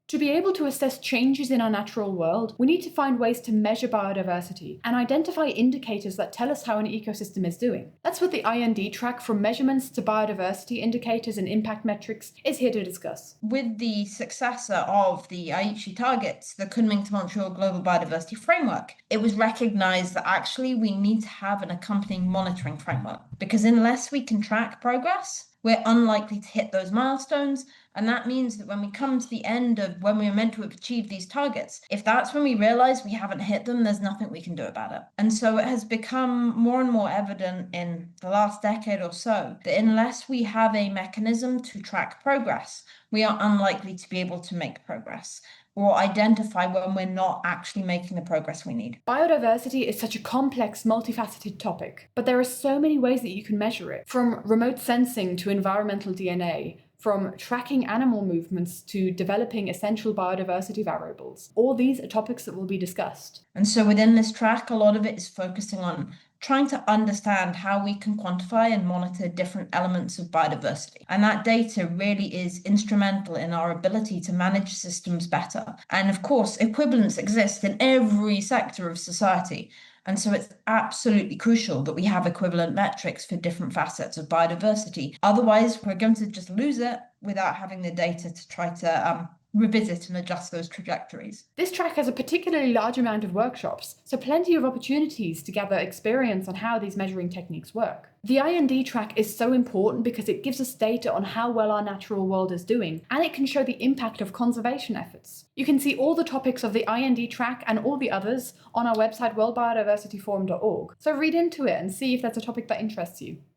To be able to assess changes in our natural world, we need to find ways to measure biodiversity and identify indicators that tell us how an ecosystem is doing. That's what the IND Track from measurements to biodiversity indicators and impact metrics is here to discuss. With the successor of the Aichi targets, the Kunming to Montreal Global Biodiversity Framework, it was recognized that actually we need to have an accompanying monitoring framework, because unless we can track progress, we're unlikely to hit those milestones. And that means that when we come to the end of when we are meant to have achieved these targets, if that's when we realize we haven't hit them, there's nothing we can do about it. And so it has become more and more evident in the last decade or so that unless we have a mechanism to track progress, we are unlikely to be able to make progress or identify when we're not actually making the progress we need. Biodiversity is such a complex, multifaceted topic, but there are so many ways that you can measure it, from remote sensing to environmental DNA, from tracking animal movements to developing essential biodiversity variables. All these are topics that will be discussed. And so within this track, a lot of it is focusing on trying to understand how we can quantify and monitor different elements of biodiversity. And that data really is instrumental in our ability to manage systems better. And of course, equivalence exists in every sector of society. And so it's absolutely crucial that we have equivalent metrics for different facets of biodiversity. Otherwise, we're going to just lose it without having the data to try to revisit and adjust those trajectories. This track has a particularly large amount of workshops, so plenty of opportunities to gather experience on how these measuring techniques work. The IND track is so important because it gives us data on how well our natural world is doing, and it can show the impact of conservation efforts. You can see all the topics of the IND track and all the others on our website worldbiodiversityforum.org, so read into it and see if that's a topic that interests you.